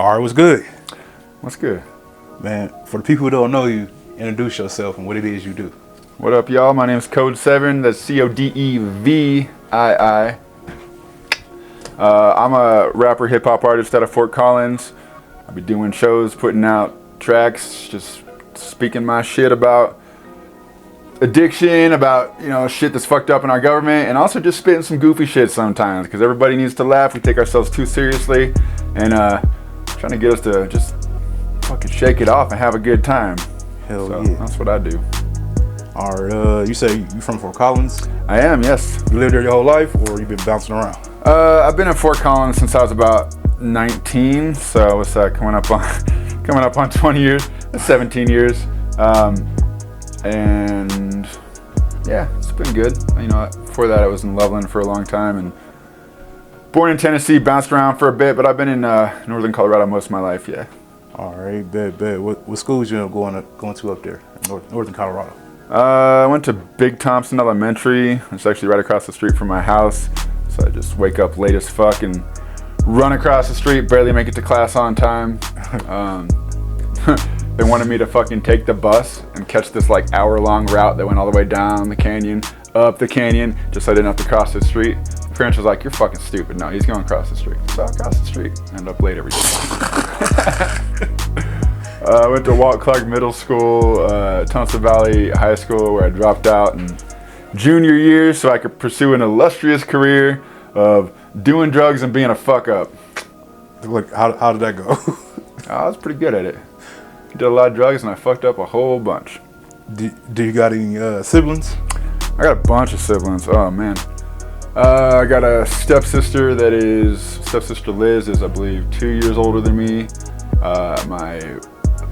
All right, what's good? What's good? Man, for the people who don't know you, introduce yourself and what it is you do. What up, y'all? My name is Code 7. That's CODEVII. I'm a rapper, hip-hop artist out of Fort Collins. I be doing shows, putting out tracks, just speaking my shit about addiction, about, shit that's fucked up in our government, and also just spitting some goofy shit sometimes, because everybody needs to laugh. We take ourselves too seriously, and trying to get us to just fucking shake it off and have a good time. Hell so yeah. That's what I do. All right, you say you from Fort Collins? I am, yes. You lived there your whole life, or you been bouncing around? I've been in Fort Collins since I was about 19, so what's that, coming up on 20 years, 17 years. And yeah, it's been good. Before that I was in Loveland for a long time, and born in Tennessee, bounced around for a bit, but I've been in northern Colorado most of my life, yeah. All right, bet. What schools you going to up there in northern Colorado? I went to Big Thompson Elementary. It's actually right across the street from my house. So I just wake up late as fuck and run across the street, barely make it to class on time. They wanted me to fucking take the bus and catch this hour-long route that went all the way down the canyon, up the canyon, just so I didn't have to cross the street. My parents was like, "You're fucking stupid." No, he's going across the street. So I crossed the street. End up late every day. I went to Walt Clark Middle School, Tunstall Valley High School, where I dropped out in junior year so I could pursue an illustrious career of doing drugs and being a fuck up. Look, how did that go? I was pretty good at it. Did a lot of drugs and I fucked up a whole bunch. Do you got any siblings? I got a bunch of siblings. Oh man. I got a stepsister stepsister Liz is, I believe, 2 years older than me. My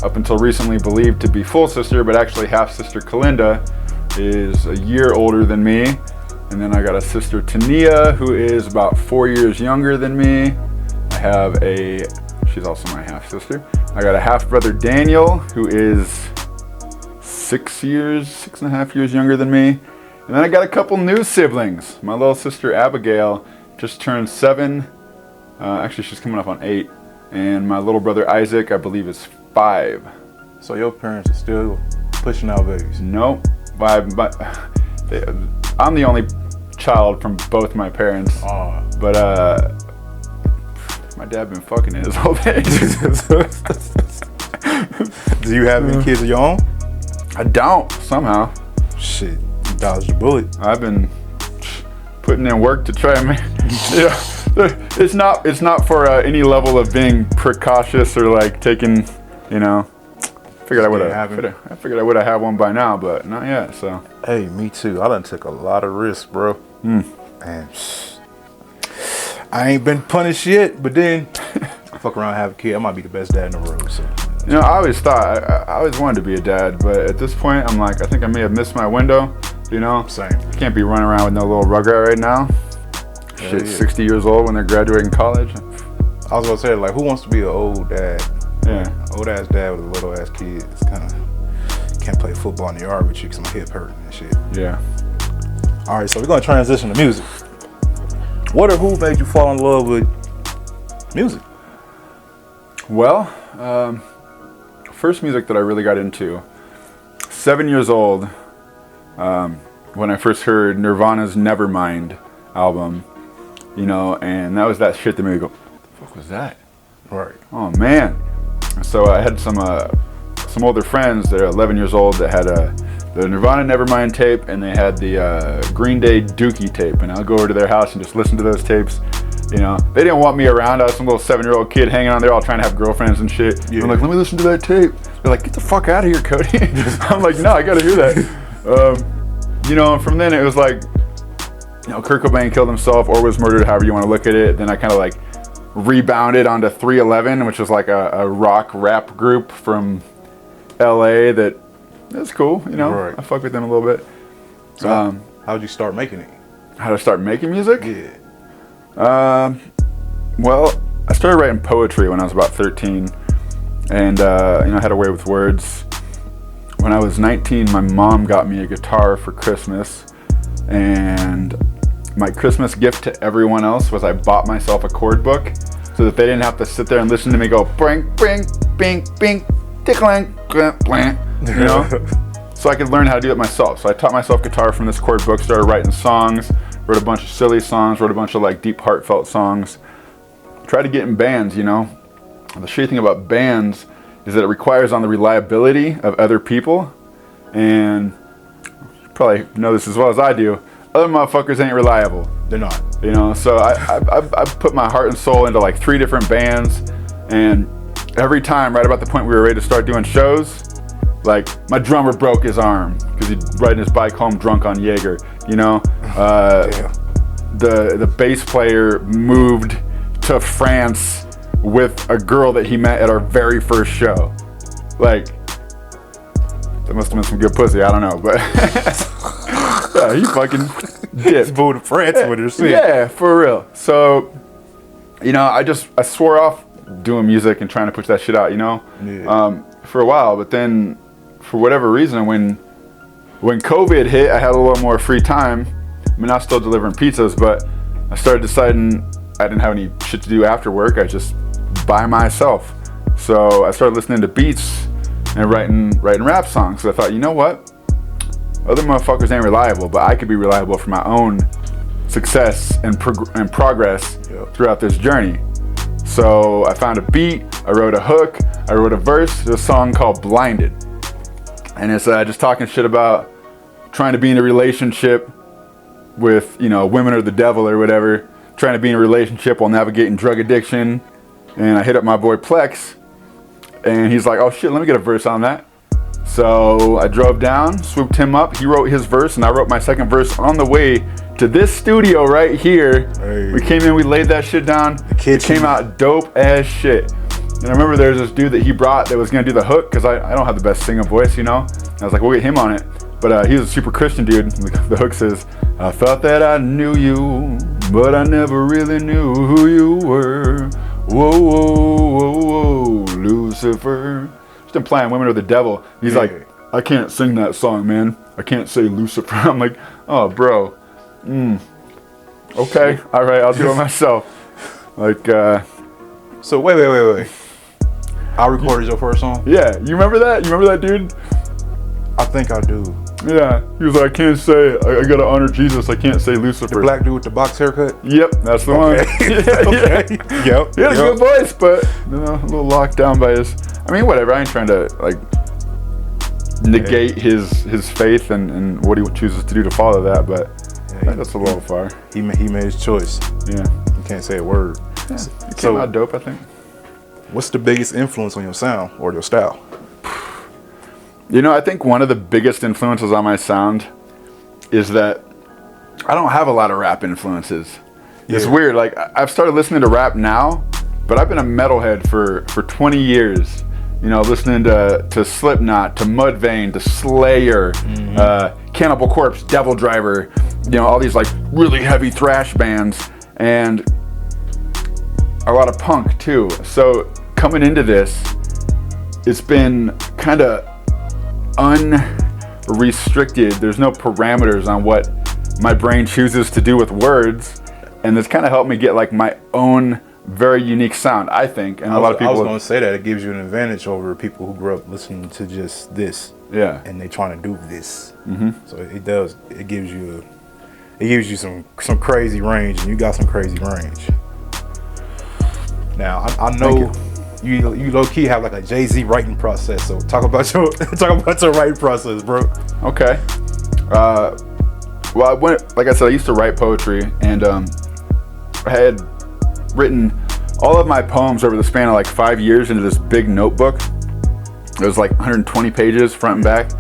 up until recently believed to be full sister, but actually half sister Kalinda is a year older than me. And then I got a sister Tania who is about 4 years younger than me. She's also my half sister. I got a half brother Daniel who is 6.5 years younger than me. And then I got a couple new siblings. My little sister Abigail just turned 7. Actually, she's coming up on 8. And my little brother Isaac, I believe, is 5. So your parents are still pushing out babies? Nope. I'm the only child from both my parents. But my dad been fucking in his whole age. Do you have any kids of your own? I don't, somehow. Shit, you dodged the bullet. I've been putting in work to try and it's not for any level of being precautious or taking, I figured I would have had one by now, but not yet, so. Hey, me too. I done took a lot of risks, bro. Man, I ain't been punished yet, but then I fuck around and have a kid. I might be the best dad in the world, so. I always thought, I always wanted to be a dad, but at this point, I'm like, I think I may have missed my window, Same. I can't be running around with no little rugrat right now. Shit, yeah. 60 years old when they're graduating college. I was gonna say, who wants to be an old dad? Yeah. Old ass dad with a little ass kid. It's can't play football in the yard with you because my hip hurt and shit. Yeah. All right, so we're gonna transition to music. What or who made you fall in love with music? Well, first music that I really got into, 7 years old, when I first heard Nirvana's Nevermind album, and that was that shit that made me go, what the fuck was that? Right. Oh man. So I had some older friends that are 11 years old that had the Nirvana Nevermind tape, and they had the Green Day Dookie tape, and I'll go over to their house and just listen to those tapes. They didn't want me around. I was some little 7-year-old kid hanging on there all trying to have girlfriends and shit. Yeah. I'm like, let me listen to that tape. They're like, get the fuck out of here, Cody. I'm like, no, I gotta hear that. And from then it was like, Kurt Cobain killed himself or was murdered, however you want to look at it. Then I kind of rebounded onto 311, which was a rock rap group from LA that is cool, Right. I fuck with them a little bit. So how'd you start making it? How to start making music? Yeah. Well, I started writing poetry when I was about 13, and I had a way with words. When I was 19, my mom got me a guitar for Christmas, and my Christmas gift to everyone else was I bought myself a chord book. so that they didn't have to sit there and listen to me go bring, bing, bing, tickling, blank, you know? So I could learn how to do it myself. So I taught myself guitar from this chord book, started writing songs, wrote a bunch of silly songs, wrote a bunch of like deep heartfelt songs. Tried to get in bands, you know? The shitty thing about bands is that it requires on the reliability of other people. And you probably know this as well as I do. Other motherfuckers ain't reliable. They're not. You know, so I put my heart and soul into like 3 different bands. And every time, right about the point we were ready to start doing shows, like my drummer broke his arm because he'd riding his bike home drunk on Jaeger, you know? The bass player moved to France with a girl that he met at our very first show. Like, that must have been some good pussy, I don't know, but yeah, he fucking dipped. Moved to France with her shit. Yeah, for real. So, you know, I swore off doing music and trying to push that shit out, you know? Yeah. For a while, but then for whatever reason, when COVID hit, I had a little more free time. I mean, I was still delivering pizzas, but I started deciding I didn't have any shit to do after work. I just by myself. So I started listening to beats and writing rap songs. So I thought, you know what? Other motherfuckers ain't reliable, but I could be reliable for my own success and progress throughout this journey. So I found a beat, I wrote a hook, I wrote a verse. There's a song called Blinded. And it's just talking shit about trying to be in a relationship with, you know, women or the devil or whatever. Trying to be in a relationship while navigating drug addiction. And I hit up my boy Plex. And he's like, oh shit, let me get a verse on that. So I drove down, swooped him up. He wrote his verse and I wrote my second verse on the way to this studio right here. Hey. We came in, we laid that shit down. It came out dope as shit. And I remember there was this dude that he brought that was gonna do the hook, because I don't have the best singing voice, you know? And I was like, we'll get him on it. But he was a super Christian dude. The hook says, I thought that I knew you, but I never really knew who you were. Whoa, whoa, whoa, whoa, Lucifer. Just implying women are the devil. He's like, I can't sing that song, man. I can't say Lucifer. I'm like, oh, bro. Okay, all right, I'll do it myself. Like, so wait. I recorded your first song? Yeah, you remember that? You remember that dude? I think I do. Yeah, he was like, I can't say, I gotta honor Jesus, I can't say Lucifer. The black dude with the box haircut? Yep, that's the one. Okay. Yep. He has a good voice, but you know, a little locked down by his, I mean, whatever, I ain't trying to like negate his faith and what he chooses to do to follow that, but that's a little far. He made his choice. Yeah. You can't say a word. Yeah, it came out dope, I think. What's the biggest influence on your sound or your style? You know, I think one of the biggest influences on my sound is that I don't have a lot of rap influences. Yeah. It's weird, like I've started listening to rap now, but I've been a metalhead for 20 years. You know, listening to Slipknot, to Mudvayne, to Slayer, Cannibal Corpse, Devil Driver, you know, all these like really heavy thrash bands, and a lot of punk too. So coming into this, it's been kind of unrestricted. There's no parameters on what my brain chooses to do with words, and it's kind of helped me get like my own very unique sound, I think. And a lot of people, I was going to say that it gives you an advantage over people who grew up listening to just this. Yeah. And they trying to do this. So it does. It gives you some crazy range, and you got some crazy range. Now I know you low key have like a Jay-Z writing process. So talk about your writing process, bro. Okay. Well, like I said, I used to write poetry, and I had written all of my poems over the span of like 5 years into this big notebook. It was like 120 pages front and back,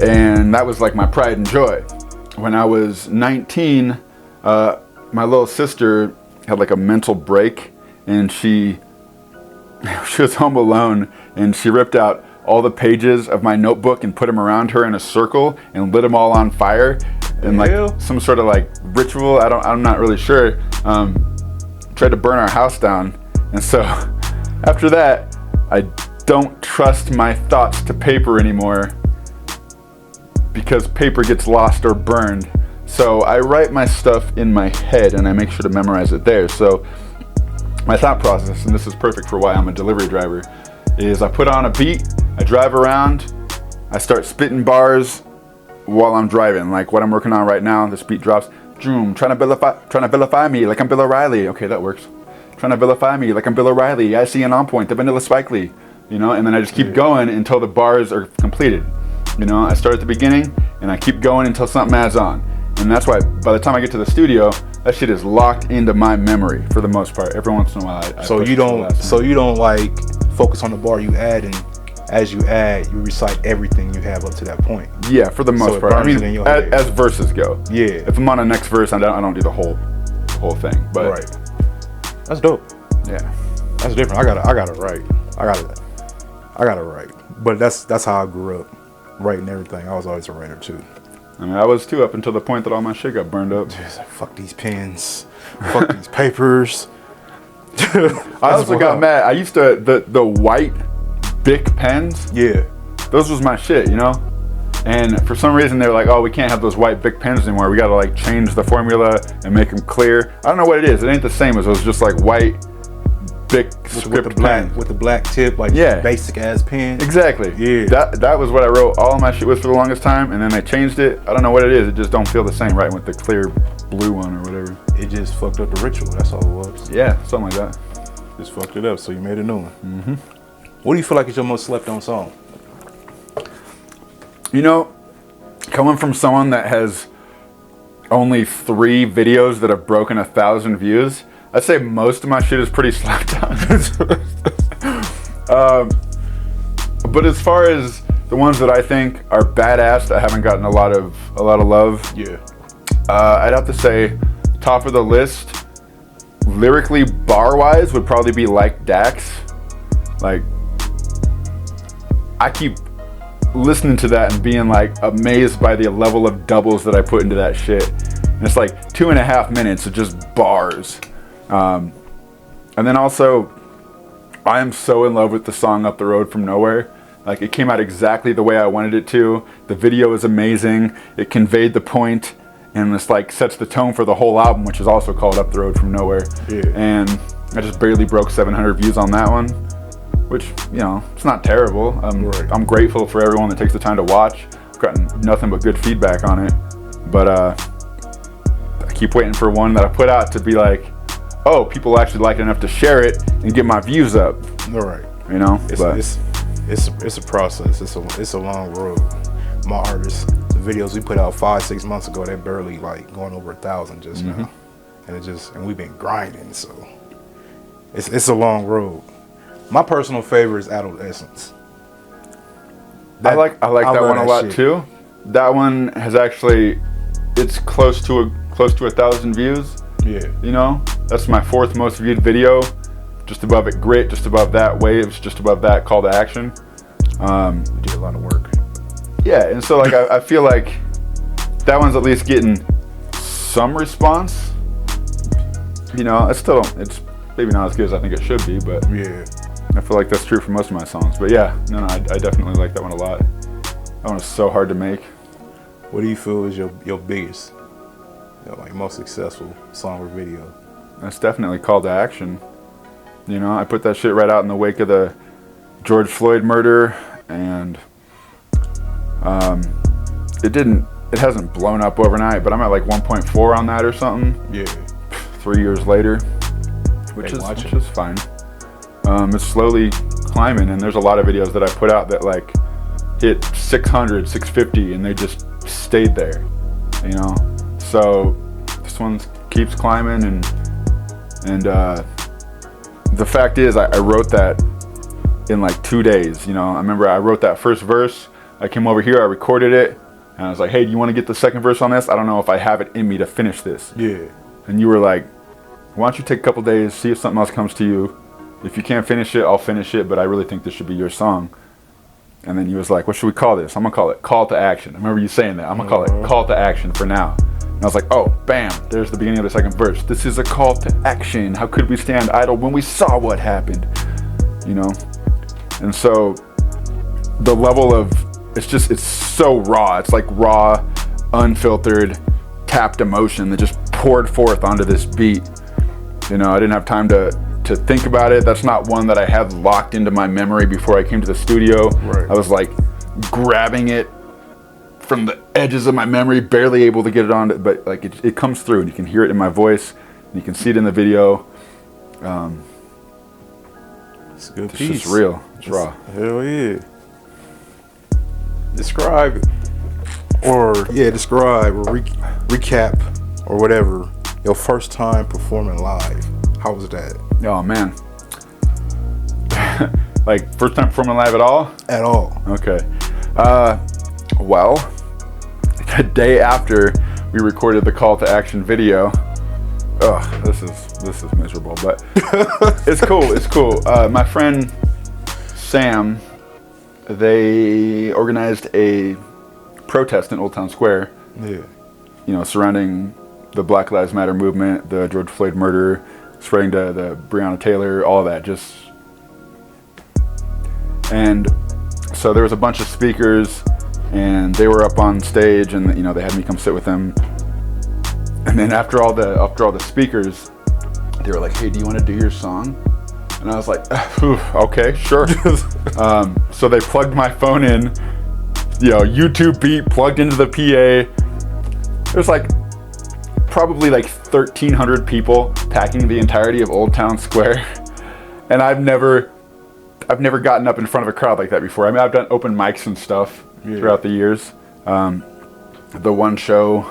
and that was like my pride and joy. When I was 19, my little sister had like a mental break, and she was home alone, and she ripped out all the pages of my notebook and put them around her in a circle and lit them all on fire, and like some sort of like ritual. I'm not really sure. Tried to burn our house down, and so after that, I don't trust my thoughts to paper anymore because paper gets lost or burned. So I write my stuff in my head, and I make sure to memorize it there. So my thought process, and this is perfect for why I'm a delivery driver, is I put on a beat, I drive around, I start spitting bars while I'm driving. Like what I'm working on right now, this beat drops, trying to vilify me like I'm Bill O'Reilly. Okay, that works. Trying to vilify me like I'm Bill O'Reilly. I see an on point, the vanilla Spike Lee. You know, and then I just keep going until the bars are completed. You know, I start at the beginning and I keep going until something adds on. And that's why by the time I get to the studio, that shit is locked into my memory for the most part. Every once in a while, So you don't like focus on the bar you add, and as you add, you recite everything you have up to that point. Yeah, for the most part. I mean, as verses go. Yeah. If I'm on the next verse, I don't do the whole thing. But right. That's dope. Yeah. That's different. I gotta write. I gotta write. But that's how I grew up, writing everything. I was always a writer too. I mean, I was too, up until the point that all my shit got burned up. Just like, fuck these pens, fuck these papers. I also got mad. I used to the white Vic pens. Yeah, those was my shit, you know. And for some reason they were like, oh, we can't have those white Vic pens anymore. We gotta like change the formula and make them clear. I don't know what it is. It ain't the same as those just like white Vic script pens with the black tip, like basic ass pen. Exactly. Yeah. That was what I wrote all of my shit with for the longest time, and then they changed it. I don't know what it is. It just don't feel the same, right? With the clear blue one or whatever. It just fucked up the ritual. That's all it was. Yeah, something like that. Just fucked it up. So you made a new one. Mm-hmm. What do you feel like is your most slept on song? You know, coming from someone that has only 3 videos that have broken 1,000 views, I'd say most of my shit is pretty slept on. But as far as the ones that I think are badass that haven't gotten a lot of love, yeah, I'd have to say top of the list, lyrically, bar wise, would probably be Like Dax. Like, I keep listening to that and being like amazed by the level of doubles that I put into that shit. And it's like 2.5 minutes of just bars. And then also, I am so in love with the song Up the Road from Nowhere. Like, it came out exactly the way I wanted it to. The video is amazing. It conveyed the point, and this like sets the tone for the whole album, which is also called Up the Road from Nowhere. Yeah. And I just barely broke 700 views on that one, which, you know, it's not terrible. I'm grateful for everyone that takes the time to watch. I've gotten nothing but good feedback on it. But I keep waiting for one that I put out to be like, oh, people actually like it enough to share it and get my views up. All right. You know? It's a process. It's a long road. My artists, the videos we put out 5-6 months ago, they're barely like going over 1,000 just now. And we've been grinding, so it's a long road. My personal favorite is Adolescence. I like that one a lot too. That one has actually, it's close to 1,000 views. Yeah. You know, that's my 4th most viewed video. Just above it, Grit. Just above that, Waves. Just above that, Call to Action. We did a lot of work. Yeah, and so like I feel like that one's at least getting some response. You know, it's maybe not as good as I think it should be, but yeah, I feel like that's true for most of my songs. But yeah, no, I definitely like that one a lot. That one is so hard to make. What do you feel is your biggest, like most successful song or video? That's definitely Call to Action. You know, I put that shit right out in the wake of the George Floyd murder, and it hasn't blown up overnight, but I'm at like 1.4 on that or something. Yeah. 3 years later, which is fine. It's slowly climbing, and there's a lot of videos that I put out that like hit 600, 650, and they just stayed there, you know. So this one keeps climbing, and the fact is, I wrote that in like 2 days. You know, I remember I wrote that first verse. I came over here, I recorded it, and I was like, hey, do you want to get the second verse on this? I don't know if I have it in me to finish this. Yeah. And you were like, why don't you take a couple days, see if something else comes to you. If you can't finish it, I'll finish it, but I really think this should be your song. And then you was like, what should we call this? I'm going to call it Call to Action. I remember you saying that. I'm going to call it Call to Action for now. And I was like, oh, bam, there's the beginning of the second verse. This is a call to action. How could we stand idle when we saw what happened? You know? And so the level of, it's so raw. It's like raw, unfiltered, tapped emotion that just poured forth onto this beat. You know, I didn't have time to to think about it. That's not one that I had locked into my memory before I came to the studio. Right. I was like grabbing it from the edges of my memory, barely able to get it on, but like it comes through, and you can hear it in my voice, and you can see it in the video. It's a good It's piece. just real. It's raw. Hell yeah. Describe or recap or whatever your first time performing live. How was that? Oh man. Like first time performing live at all? At all. Okay. Well, the day after we recorded the call to action video. Ugh, this is miserable, but it's cool. It's cool. My friend Sam, they organized a protest in Old Town Square. Yeah. You know, surrounding the Black Lives Matter movement, the George Floyd murder, spreading to the Breonna Taylor, all of that. And so there was a bunch of speakers, and they were up on stage, and you know they had me come sit with them. And then after all the speakers, they were like, "Hey, do you want to do your song?" And I was like, "Okay, sure." So they plugged my phone in, you know, YouTube beat plugged into the PA. There's like probably like 1,300 people packing the entirety of Old Town Square, and I've never gotten up in front of a crowd like that before. I mean, I've done open mics and stuff throughout the years. The one show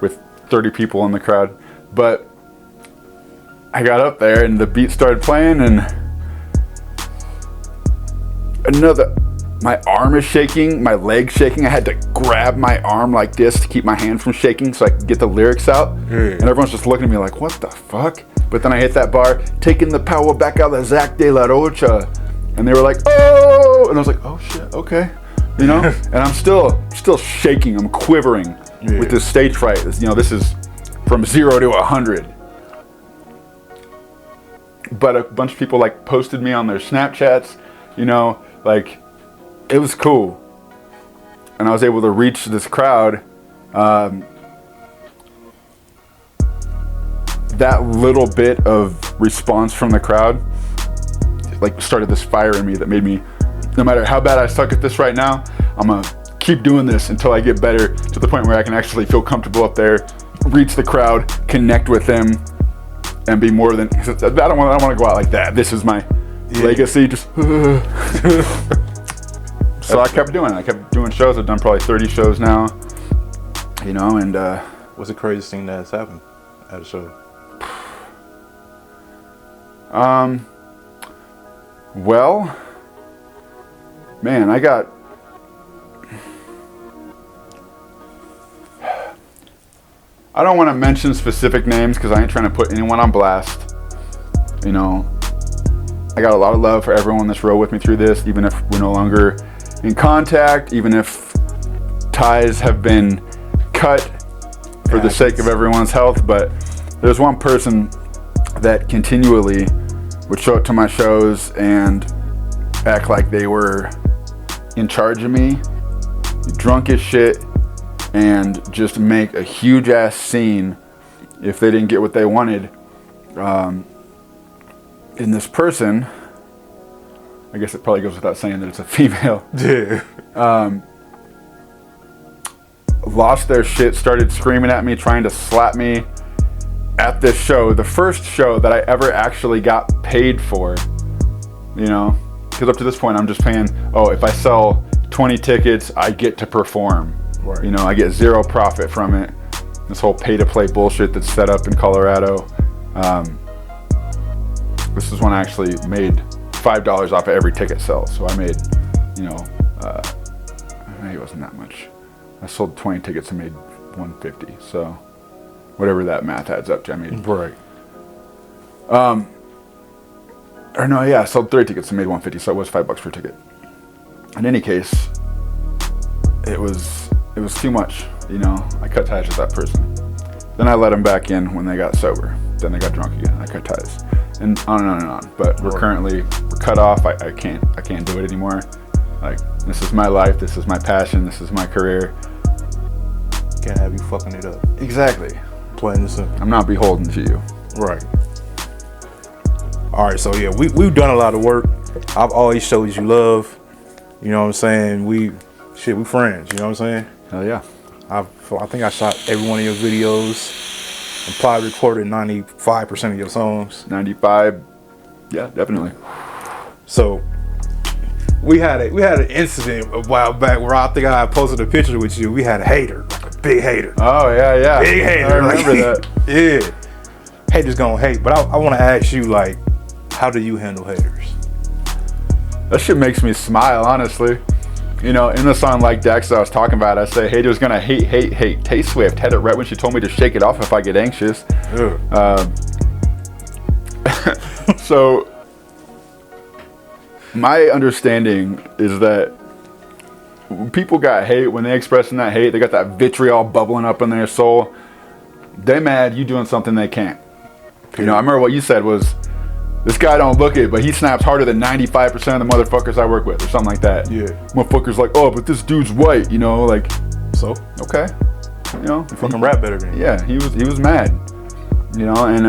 with 30 people in the crowd, but I got up there and the beat started playing, and my arm is shaking, my leg's shaking. I had to grab my arm like this to keep my hand from shaking so I could get the lyrics out. And everyone's just looking at me like, what the fuck? But then I hit that bar, taking the power back out of Zach De La Rocha. And they were like, oh! And I was like, oh shit, okay. You know? And I'm still shaking, I'm quivering with this stage fright. You know, this is from 0 to 100. But a bunch of people like posted me on their Snapchats, you know, like, it was cool. And I was able to reach this crowd. That little bit of response from the crowd like started this fire in me that made me, no matter how bad I suck at this right now, I'm gonna keep doing this until I get better to the point where I can actually feel comfortable up there, reach the crowd, connect with them, and be more than, I don't want to go out like that. This is my legacy. Just so I kept doing it. I kept doing shows. I've done probably 30 shows now, you know, and what's the craziest thing that's happened at a show? Well, man, I don't want to mention specific names because I ain't trying to put anyone on blast. You know, I got a lot of love for everyone that's rode with me through this, even if we're no longer in contact, even if ties have been cut for the sake of everyone's health. But there's one person that continually would show up to my shows and act like they were in charge of me, drunk as shit, and just make a huge ass scene if they didn't get what they wanted. And this person, I guess it probably goes without saying that it's a female, lost their shit, started screaming at me, trying to slap me at this show, the first show that I ever actually got paid for, you know, because up to this point I'm just paying, if I sell 20 tickets, I get to perform. Right. You know, I get zero profit from it. This whole pay-to-play bullshit that's set up in Colorado. This is when I actually made $5 off of every ticket sell. So I made, you know, maybe it wasn't that much. I sold 20 tickets and made $150. So whatever that math adds up to, I made. Right. I sold 30 tickets and made $150. So it was $5 per ticket. In any case, it was too much, you know. I cut ties with that person. Then I let them back in when they got sober. Then they got drunk again. I cut ties, and on and on and on. But we're cut off. I can't do it anymore. Like, this is my life. This is my passion. This is my career. Can't have you fucking it up. Exactly. Plain and simple. I'm not beholden to you. Right. All right, so yeah, we've done a lot of work. I've always showed you love. You know what I'm saying? We friends. You know what I'm saying? Hell yeah. I think I shot every one of your videos and probably recorded 95% of your songs. 95. Yeah, definitely. So we had an incident a while back where I think I posted a picture with you. We had a hater, like a big hater. Oh yeah. Big hater. I remember that. Yeah. Haters gonna hate, but I want to ask you, like, how do you handle haters? That shit makes me smile, honestly. You know, in the song Like Dax I was talking about, I say haters gonna hate. Tay Swift had it right when she told me to shake it off if I get anxious. So my understanding is that people got hate, when they expressing that hate, they got that vitriol bubbling up in their soul. They mad you doing something they can't. You know, I remember what you said was, this guy don't look it, but he snaps harder than 95% of the motherfuckers I work with, or something like that. Yeah. Motherfuckers like, oh, but this dude's white, you know, like. So? Okay. You know. You fucking rap better than you. Yeah, he was mad. You know, and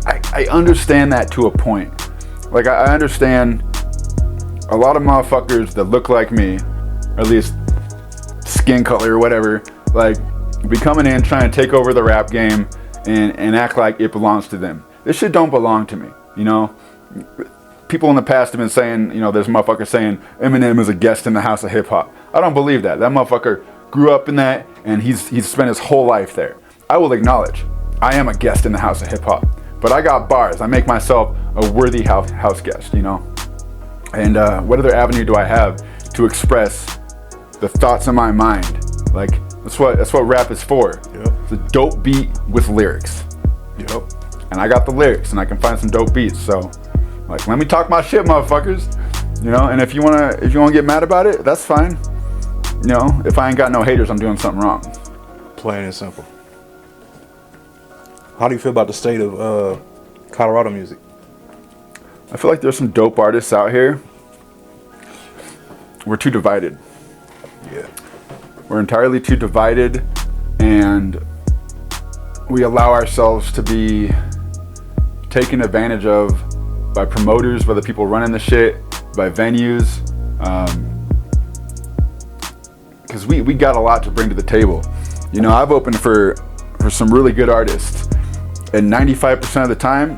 I understand that to a point. Like, I understand a lot of motherfuckers that look like me, or at least skin color or whatever, like, be coming in trying to take over the rap game and act like it belongs to them. This shit don't belong to me, you know? People in the past have been saying, you know, there's motherfuckers saying Eminem is a guest in the house of hip hop. I don't believe that. That motherfucker grew up in that, and he's spent his whole life there. I will acknowledge, I am a guest in the house of hip hop, but I got bars. I make myself a worthy house guest, you know? And what other avenue do I have to express the thoughts in my mind? Like, that's what rap is for. Yep. It's a dope beat with lyrics. Yep. And I got the lyrics, and I can find some dope beats. So, like, let me talk my shit, motherfuckers. You know, and if you wanna get mad about it, that's fine. You know, if I ain't got no haters, I'm doing something wrong. Plain and simple. How do you feel about the state of Colorado music? I feel like there's some dope artists out here. We're too divided. Yeah. We're entirely too divided, and we allow ourselves to be taken advantage of by promoters, by the people running the shit, by venues, because we got a lot to bring to the table. You know, I've opened for some really good artists, and 95% of the time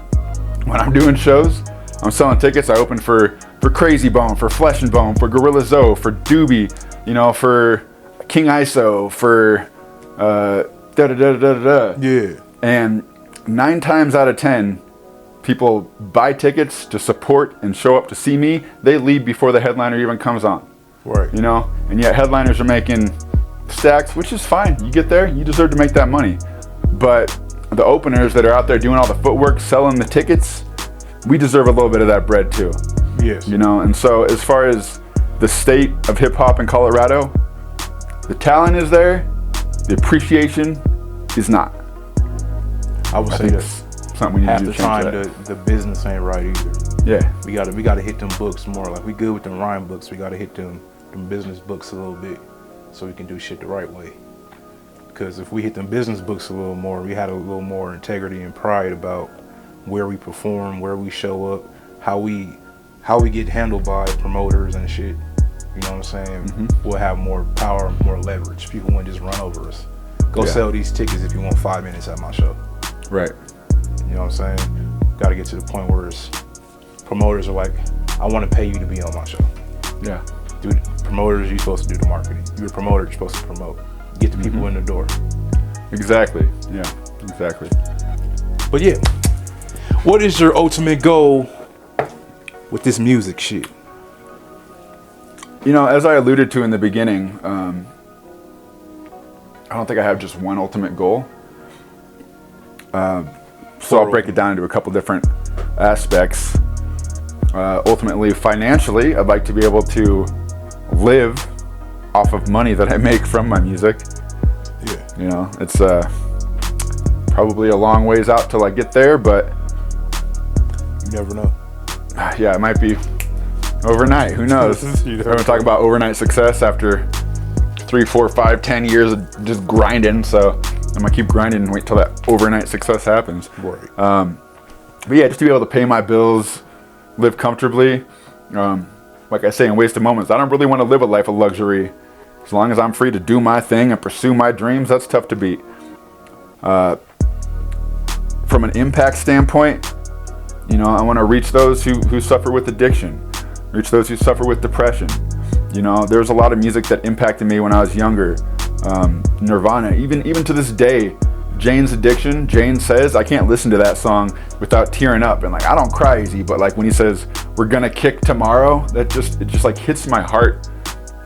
when I'm doing shows, I'm selling tickets. I open for Crazy Bone, for Flesh and Bone, for Gorilla Zoe, for Doobie, you know, for King ISO, for Yeah. And 9 times out of 10, people buy tickets to support and show up to see me. They leave before the headliner even comes on. Right. You know, and yet headliners are making stacks, which is fine. You get there, you deserve to make that money. But the openers that are out there doing all the footwork, selling the tickets, we deserve a little bit of that bread too. Yes. You know, and so as far as the state of hip hop in Colorado, the talent is there, the appreciation is not. I would say that's something we need half to the change. time the business ain't right either. Yeah. We gotta hit them books more. Like, we good with them rhyme books. We gotta hit them business books a little bit, so we can do shit the right way. Because if we hit them business books a little more, we had a little more integrity and pride about where we perform, where we show up, how we get handled by promoters and shit. You know what I'm saying? Mm-hmm. We'll have more power, more leverage. People won't just run over us. Go sell these tickets if you want 5 minutes at my show. Right. You know what I'm saying? Got to get to the point where it's, promoters are like, I want to pay you to be on my show. Yeah. Dude, promoters, you're supposed to do the marketing. You're a promoter, you're supposed to promote. Get the people in the door. Exactly. Yeah. Exactly. But yeah, what is your ultimate goal with this music shit? You know, as I alluded to in the beginning, I don't think I have just one ultimate goal. So I'll break it down into a couple different aspects. Ultimately, financially, I'd like to be able to live off of money that I make from my music. Yeah. You know, it's probably a long ways out till I get there, but You never know. yeah, it might be overnight. Who knows? We're gonna talk about overnight success after 3, 4, 5, 10 years of just grinding. So I'm gonna keep grinding and wait till that overnight success happens. Right. But yeah, just to be able to pay my bills, live comfortably. Like I say, in wasted moments, I don't really want to live a life of luxury. As long as I'm free to do my thing and pursue my dreams, that's tough to beat. From an impact standpoint, you know, I want to reach those who suffer with addiction, reach those who suffer with depression. You know, there's a lot of music that impacted me when I was younger. Nirvana, even to this day, Jane's Addiction, Jane Says, I can't listen to that song without tearing up. And like, I don't cry easy, but like when he says, we're gonna kick tomorrow, it just like hits my heart.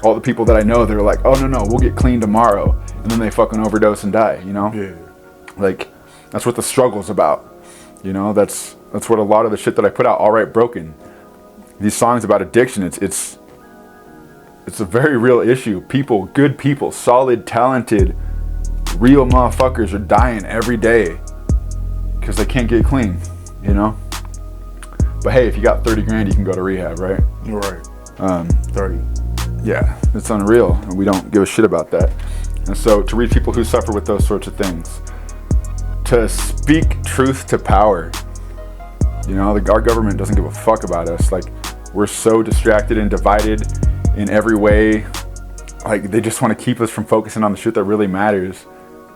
All the people that I know, they're like, oh no, we'll get clean tomorrow. And then they fucking overdose and die, you know? Yeah. Like, that's what the struggle's about. You know, that's what a lot of the shit that I put out, All Right Broken. These songs about addiction, it's a very real issue. People, good people, solid, talented, real motherfuckers are dying every day because they can't get clean, you know? But hey, if you got 30 grand, you can go to rehab, right? You're right. 30. Yeah, it's unreal, and we don't give a shit about that. And so to reach people who suffer with those sorts of things, to speak truth to power. You know, our government doesn't give a fuck about us. Like, we're so distracted and divided in every way. Like, they just want to keep us from focusing on the shit that really matters,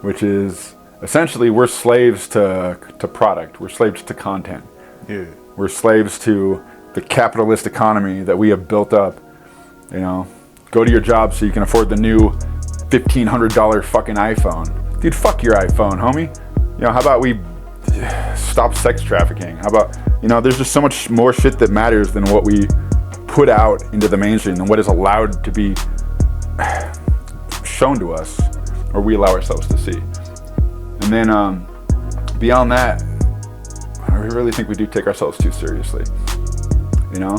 which is essentially we're slaves to product. We're slaves to content. Yeah. We're slaves to the capitalist economy that we have built up. You know, go to your job so you can afford the new $1,500 fucking iPhone. Dude, fuck your iPhone, homie. You know, how about we stop sex trafficking? How about, you know, there's just so much more shit that matters than what we put out into the mainstream and what is allowed to be shown to us, or we allow ourselves to see. And then beyond that, I really think we do take ourselves too seriously, you know?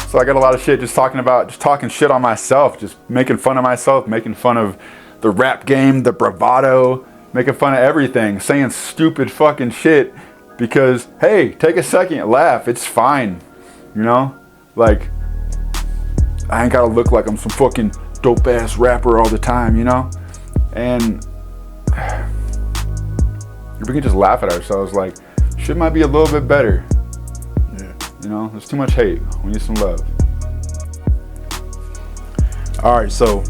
So I got a lot of shit just talking shit on myself, just making fun of myself, making fun of the rap game, the bravado, making fun of everything, saying stupid fucking shit because, hey, take a second, laugh, it's fine, you know? Like, I ain't gotta look like I'm some fucking dope ass rapper all the time, you know? And we can just laugh at ourselves like, shit might be a little bit better. Yeah. You know, there's too much hate. We need some love. All right, so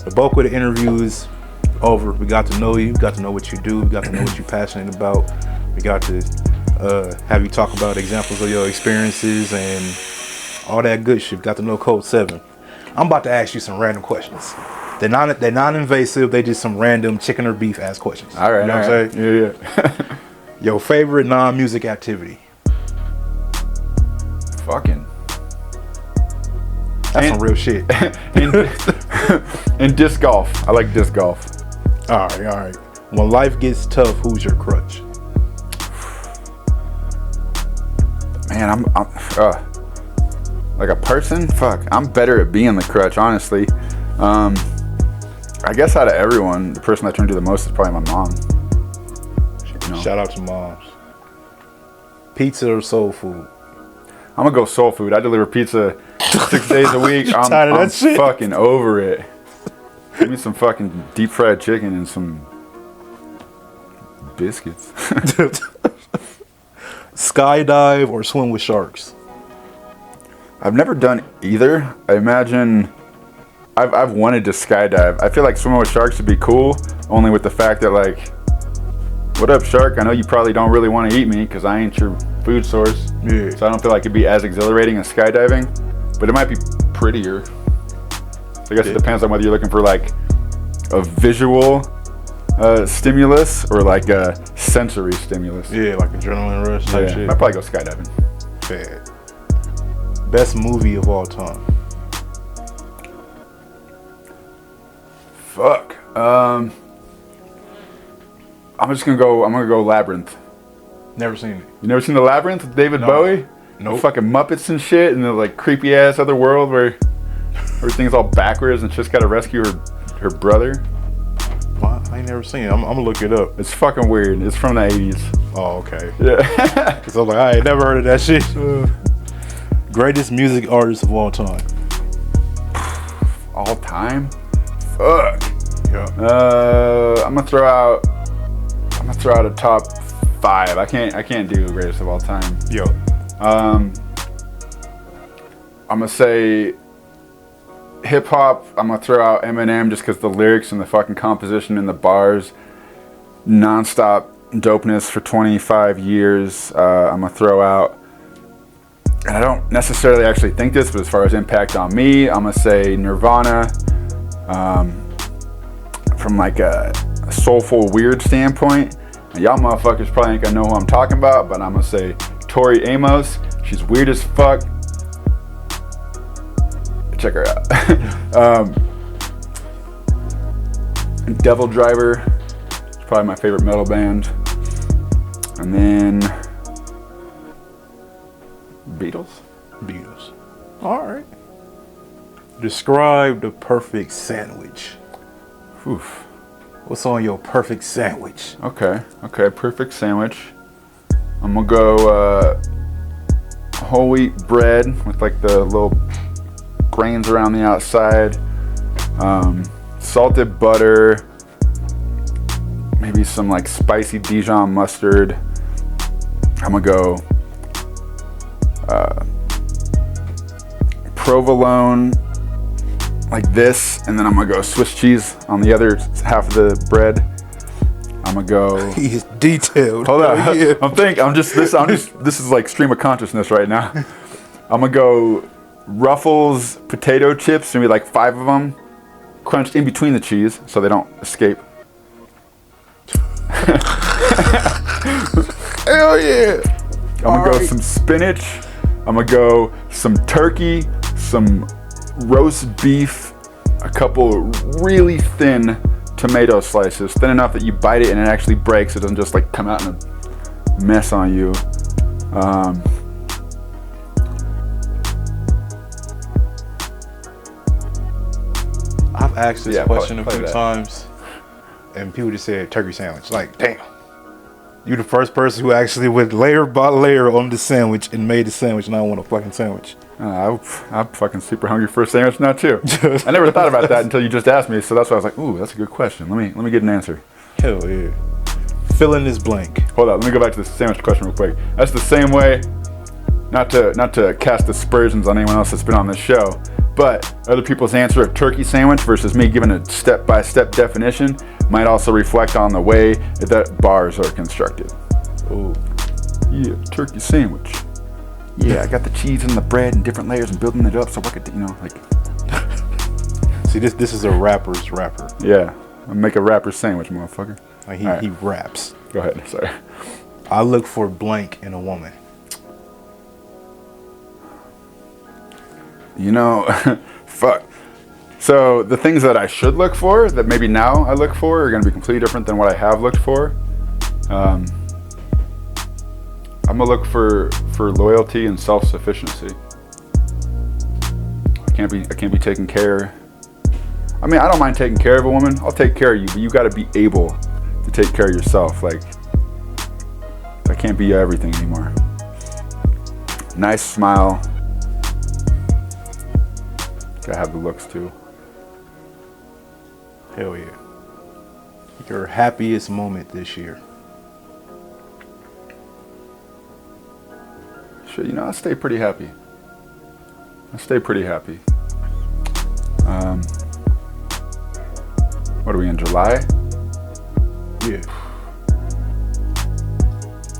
the bulk of the interview is over. We got to know you, got to know what you do, we got to know what you're passionate about. We got to have you talk about examples of your experiences and all that good shit. Got to know Code 7. I'm about to ask you some random questions. They're non-invasive. They just some random chicken or beef ass questions. All right, you know all what I'm saying? Yeah. Your favorite non-music activity? Fucking. That's some real shit. And disc golf. I like disc golf. All right. When life gets tough, who's your crutch? Man, I'm like a person. Fuck, I'm better at being the crutch, honestly. I guess out of everyone, the person I turn to the most is probably my mom. You know? Shout out to moms. Pizza or soul food? I'm gonna go soul food. I deliver pizza 6 days a week. I'm shit? fucking over it. Give me some fucking deep fried chicken and some biscuits. Skydive or swim with sharks? I've never done either. I imagine I've wanted to skydive. I feel like swimming with sharks would be cool, only with the fact that, like, what up, shark? I know you probably don't really want to eat me because I ain't your food source. Yeah. So I don't feel like it'd be as exhilarating as skydiving, but it might be prettier. So I guess it depends on whether you're looking for like a visual stimulus or like a sensory stimulus. Yeah, like adrenaline rush type shit. I'd probably go skydiving. Fair. Best movie of all time? Fuck. I'm gonna go Labyrinth. Never seen it. You never seen The Labyrinth with David Bowie? Nope. The fucking Muppets and shit, and the like creepy ass other world where everything's all backwards and she's gotta rescue her brother. Well, I ain't never seen it. I'm gonna look it up. It's fucking weird. It's from the 80s. Oh, okay. Yeah. Cause I'm like, I ain't never heard of that shit. Greatest music artist of all time? All time? Fuck. Yeah. I'm gonna throw out a top 5. I can't do greatest of all time. Yo. I'm gonna say hip hop. I'm gonna throw out Eminem just because the lyrics and the fucking composition and the bars, nonstop dopeness for 25 years. I'm gonna throw out, and I don't necessarily actually think this, but as far as impact on me, I'm gonna say Nirvana. From like a soulful, weird standpoint. And y'all motherfuckers probably ain't gonna know who I'm talking about, but I'm gonna say Tori Amos. She's weird as fuck. Check her out. Devil Driver. It's probably my favorite metal band. And then Beatles. All right. Describe the perfect sandwich. Oof. What's on your perfect sandwich? Okay, perfect sandwich. I'm gonna go whole wheat bread with like the little grains around the outside, salted butter, maybe some like spicy Dijon mustard. I'm gonna go provolone like this, and then I'm gonna go Swiss cheese on the other half of the bread. I'm gonna go. He's detailed. Hold on, yeah. This is like stream of consciousness right now. I'm gonna go Ruffles potato chips, maybe like 5 of them, crunched in between the cheese so they don't escape. Hell yeah! I'm gonna go some spinach. I'm gonna go some turkey, some roast beef, a couple really thin tomato slices, thin enough that you bite it and it actually breaks. It doesn't just like come out in a mess on you. I've asked this question play a few that. times, and people just said turkey sandwich. Like, damn, you the first person who actually went layer by layer on the sandwich and made the sandwich, and I want a fucking sandwich. I'm fucking super hungry for a sandwich now too. I never thought about that until you just asked me, so that's why I was like, ooh, that's a good question. Let me get an answer. Hell yeah. Fill in this blank. Hold on, let me go back to the sandwich question real quick. That's the same way, not to cast aspersions on anyone else that's been on this show, but other people's answer of turkey sandwich versus me giving a step-by-step definition might also reflect on the way that bars are constructed. Ooh. Yeah, turkey sandwich. Yeah, I got the cheese and the bread in different layers and building it up so I could, like. See, this is a rapper's rapper. Yeah, I make a rapper sandwich, motherfucker. Like All right. he raps. Go ahead, sorry. I look for blank in a woman. Fuck. So the things that I should look for, that maybe now I look for, are going to be completely different than what I have looked for. I'm gonna look for loyalty and self-sufficiency. I can't be taken care. I mean, I don't mind taking care of a woman. I'll take care of you, but you got to be able to take care of yourself. Like, I can't be everything anymore. Nice smile. Gotta have the looks too. Hell yeah. Your happiest moment this year. Sure, I stay pretty happy. What are we in, July? Yeah.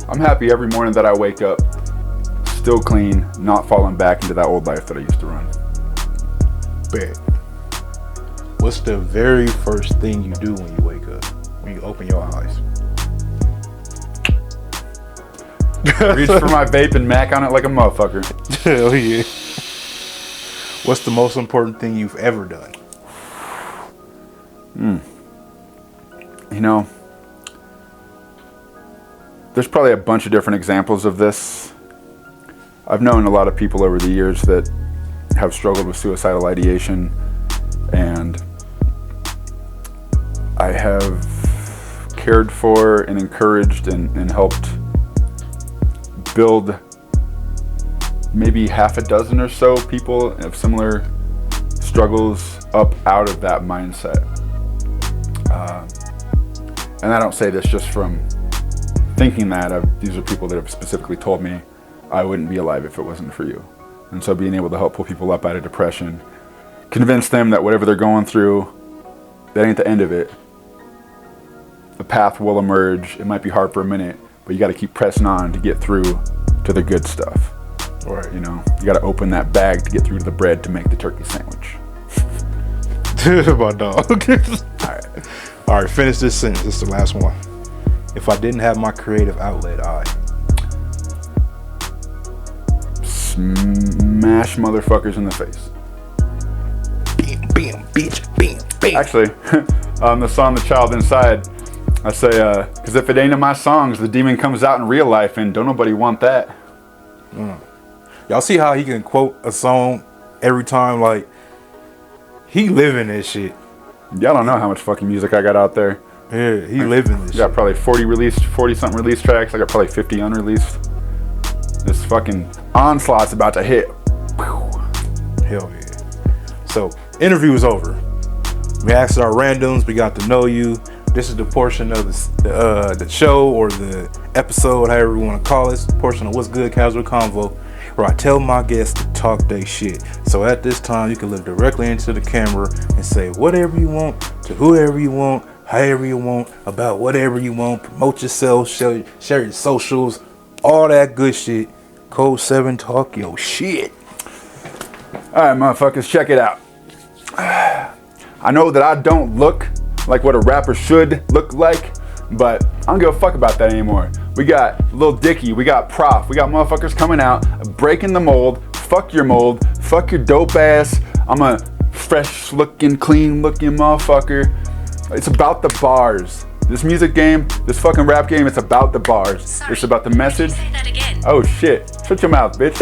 I'm happy every morning that I wake up, still clean, not falling back into that old life that I used to run. Bet. What's the very first thing you do when you wake up? When you open your eyes? Reach for my vape and mac on it like a motherfucker. Hell yeah. What's the most important thing you've ever done? There's probably a bunch of different examples of this. I've known a lot of people over the years that have struggled with suicidal ideation, and I have cared for and encouraged and helped build maybe half a dozen or so people of similar struggles up out of that mindset. And I don't say this just from thinking that these are people that have specifically told me I wouldn't be alive if it wasn't for you. And so being able to help pull people up out of depression, convince them that whatever they're going through, that ain't the end of it. The path will emerge. It might be hard for a minute, but you got to keep pressing on to get through to the good stuff. Right. You know, you got to open that bag to get through to the bread to make the turkey sandwich. My dog. All right, finish this sentence. This is the last one. If I didn't have my creative outlet, I smash motherfuckers in the face. Bam, bam, bitch, bam, bam. Actually, the song "The Child Inside," I say, because if it ain't in my songs, the demon comes out in real life, and don't nobody want that. Y'all see how he can quote a song every time? Like, he living this shit. Y'all don't know how much fucking music I got out there. Yeah, he living this shit. Got probably 40 something released tracks. I got probably 50 unreleased. This fucking onslaught's about to hit. Hell yeah. So, interview is over. We asked our randoms. We got to know you. This is the portion of the show or the episode, however you want to call it. It's the portion of What's Good Casual Convo, where I tell my guests to talk their shit. So at this time, you can look directly into the camera and say whatever you want to whoever you want, however you want, about whatever you want. Promote yourself, share your socials, all that good shit. Code 7, talk your shit. All right, motherfuckers, check it out. I know that I don't look like what a rapper should look like, but I don't give a fuck about that anymore. We got Lil Dicky, we got Prof, we got motherfuckers coming out, breaking the mold. Fuck your mold, fuck your dope ass. I'm a fresh looking, clean looking motherfucker. It's about the bars. This music game, this fucking rap game, it's about the bars. Sorry, it's about the message. Say that again. Oh shit, shut your mouth, bitch.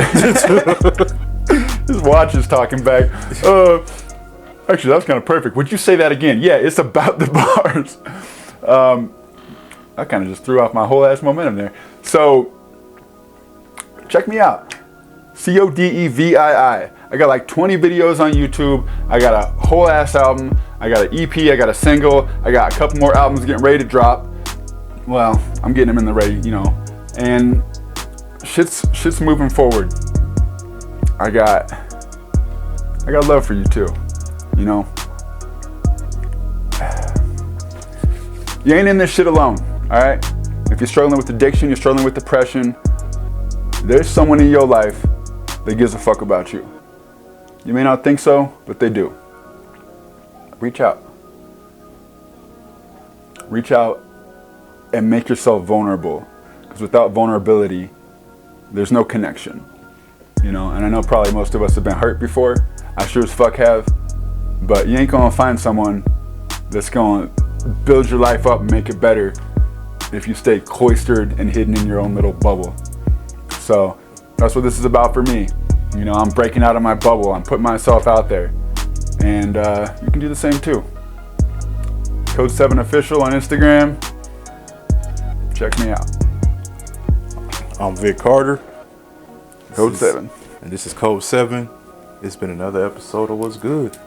This watch is talking back. Actually, that was kind of perfect. Would you say that again? Yeah, it's about the bars. I kind of just threw off my whole ass momentum there. So, check me out. CODEVII. I got like 20 videos on YouTube. I got a whole ass album. I got an EP. I got a single. I got a couple more albums getting ready to drop. Well, I'm getting them in the ready, you know. And shit's moving forward. I got love for you too. You know, you ain't in this shit alone, all right? If you're struggling with addiction, you're struggling with depression, there's someone in your life that gives a fuck about you. You may not think so, but they do. Reach out. Reach out and make yourself vulnerable, because without vulnerability, there's no connection. You know, and I know probably most of us have been hurt before. I sure as fuck have. But you ain't gonna find someone that's gonna build your life up and make it better if you stay cloistered and hidden in your own little bubble. So that's what this is about for me. You know, I'm breaking out of my bubble. I'm putting myself out there. And you can do the same too. Code 7 Official on Instagram. Check me out. I'm Vic Carter. Code 7. And this is Code 7. It's been another episode of What's Good.